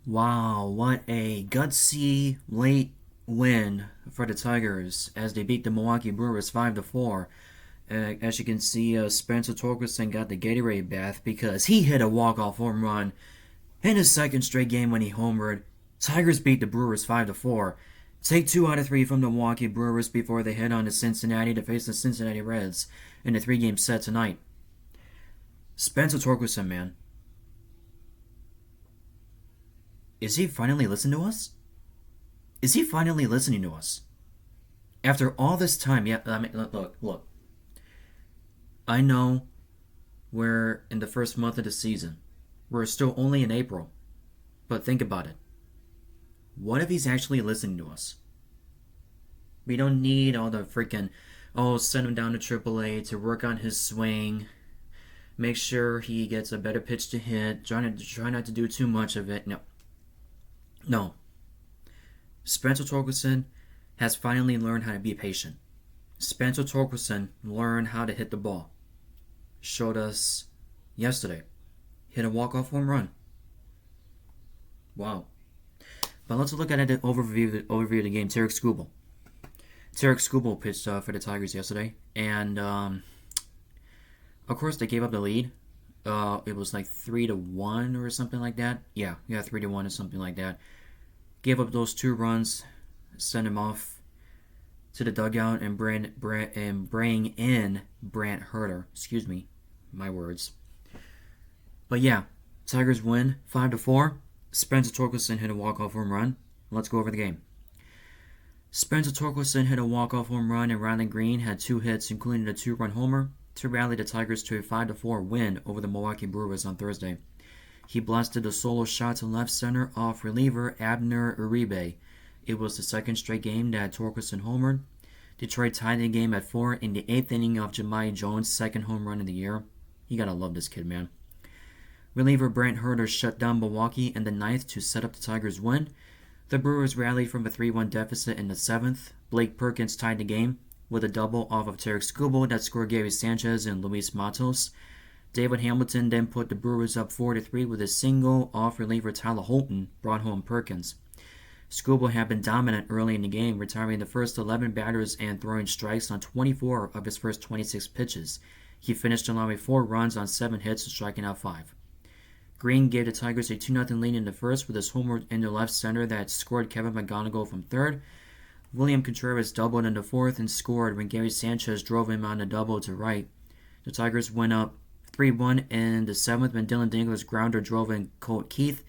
Wow, what a gutsy late win for the Tigers as they beat the Milwaukee Brewers 5-4. As you can see, Spencer Torkelson got the Gatorade bath because he hit a walk-off home run in his second straight game when he homered. Tigers beat the Brewers 5-4. Take 2 out of 3 from the Milwaukee Brewers before they head on to Cincinnati to face the Cincinnati Reds in a three-game set tonight. Spencer Torkelson, man, is he finally listening to us? Is he finally listening to us? After all this time, yeah, I mean, look. I know we're in the first month of the season. We're still only in April. But think about it. What if he's actually listening to us? We don't need all the freaking, send him down to AAA to work on his swing, make sure he gets a better pitch to hit, try not to do too much of it. No. Spencer Torkelson has finally learned how to be patient. Spencer Torkelson learned how to hit the ball. Showed us yesterday. Hit a walk-off home run. Wow. But let's look at the overview of the game. Tarik Skubal. Tarik Skubal pitched for the Tigers yesterday, and of course they gave up the lead. It was like 3-1 or something like that. Yeah, 3-1 or something like that. Gave up those 2 runs, sent him off to the dugout, and bring in Brant Herter. Excuse me, my words. But yeah, Tigers win 5-4. Spencer Torkelson hit a walk-off home run. Let's go over the game. Spencer Torkelson hit a walk-off home run, and Riley Green had 2 hits, including a 2-run homer, to rally the Tigers to a 5-4 win over the Milwaukee Brewers on Thursday. He blasted a solo shot to left center off reliever Abner Uribe. It was the second straight game that Torkelson homered. Detroit tied the game at 4 in the 8th inning of Jahmai Jones' second home run of the year. You gotta love this kid, man. Reliever Brant Herter shut down Milwaukee in the 9th to set up the Tigers' win. The Brewers rallied from a 3-1 deficit in the 7th. Blake Perkins tied the game with a double off of Tarik Skubal that scored Gary Sanchez and Luis Matos. David Hamilton then put the Brewers up 4-3 with a single off reliever Tyler Holton brought home Perkins. Skubal had been dominant early in the game, retiring the first 11 batters and throwing strikes on 24 of his first 26 pitches. He finished allowing 4 runs on 7 hits and striking out 5. Green gave the Tigers a 2-0 lead in the first with his homer in the left center that scored Kevin McGonigal from third. William Contreras doubled in the fourth and scored when Gary Sanchez drove him on a double to right. The Tigers went up 3-1 in the 7th when Dylan Dingler's grounder drove in Colt Keith.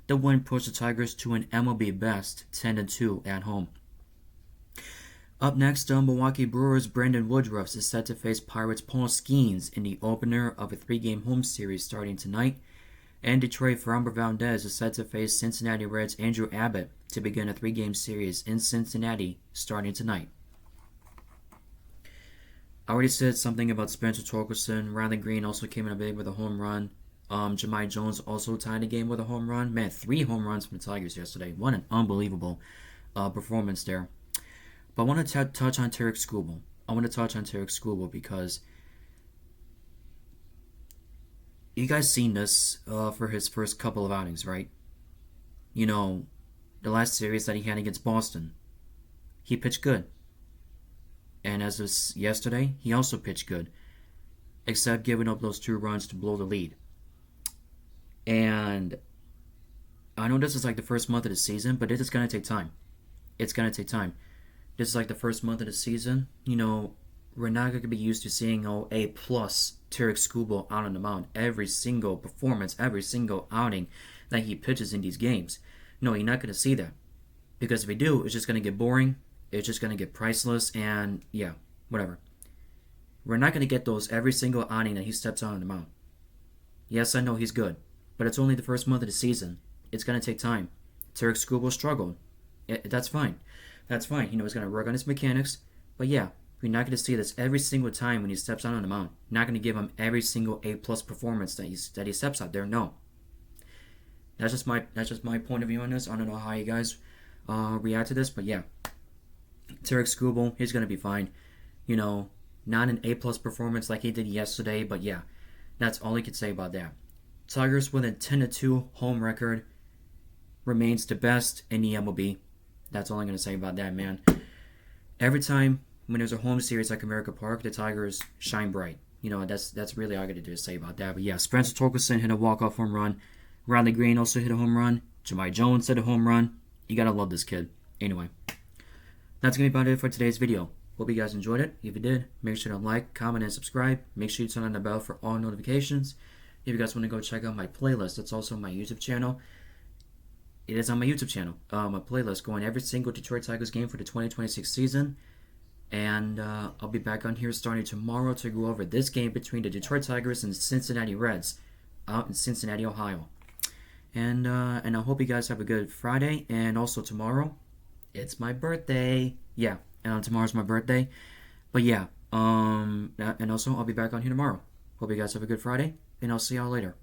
The win pushed the Tigers to an MLB best 10-2 at home. Up next, the Milwaukee Brewers' Brandon Woodruff is set to face Pirates' Paul Skeens in the opener of a 3-game home series starting tonight. And Detroit Framber Valdez is set to face Cincinnati Reds' Andrew Abbott to begin a 3-game series in Cincinnati starting tonight. I already said something about Spencer Torkelson. Riley Green also came in big with a home run. Jahmai Jones also tied the game with a home run. Man, 3 home runs from the Tigers yesterday. What an unbelievable performance there. But I want to touch on Tarik Skubal. Because you guys seen this for his first couple of outings, right? You know, the last series that he had against Boston, he pitched good. And as of yesterday, he also pitched good, except giving up those 2 runs to blow the lead. And I know this is like the first month of the season, but it is going to take time. It's going to take time. This is like the first month of the season. You know, we're not going to be used to seeing A+ Tarik Skubal out on the mound every single performance, every single outing that he pitches in these games. No, you're not going to see that. Because if we do, it's just going to get boring. It's just going to get priceless. And yeah, whatever. We're not going to get those every single outing that he steps out on the mound. Yes, I know he's good. But it's only the first month of the season. It's going to take time. Tarik Skubal struggled. That's fine. That's fine. You know, he's going to work on his mechanics. But yeah, we're not going to see this every single time when he steps out on the mound. Not going to give him every single A+ performance that he steps out there. No. That's just my point of view on this. I don't know how you guys react to this, but yeah. Tarik Skubal, he's going to be fine. You know, not an A+ performance like he did yesterday, but yeah, that's all he could say about that. Tigers with a 10-2 home record. remains the best in the MLB. That's all I'm going to say about that, man. Every time when there's a home series like America Park, the Tigers shine bright. That's really all I got to say about that. But yeah, Spencer Torkelson hit a walk-off home run. Riley Green also hit a home run. Jahmai Jones hit a home run. You got to love this kid. Anyway, that's going to be about it for today's video. Hope you guys enjoyed it. If you did, make sure to like, comment, and subscribe. Make sure you turn on the bell for all notifications. If you guys want to go check out my playlist, it's also on my YouTube channel. It is on my YouTube channel. A playlist going every single Detroit Tigers game for the 2026 season. And I'll be back on here starting tomorrow to go over this game between the Detroit Tigers and Cincinnati Reds out in Cincinnati, Ohio. And I hope you guys have a good Friday. And also tomorrow, it's my birthday. Yeah, and tomorrow's my birthday. But yeah, and also I'll be back on here tomorrow. Hope you guys have a good Friday, and I'll see y'all later.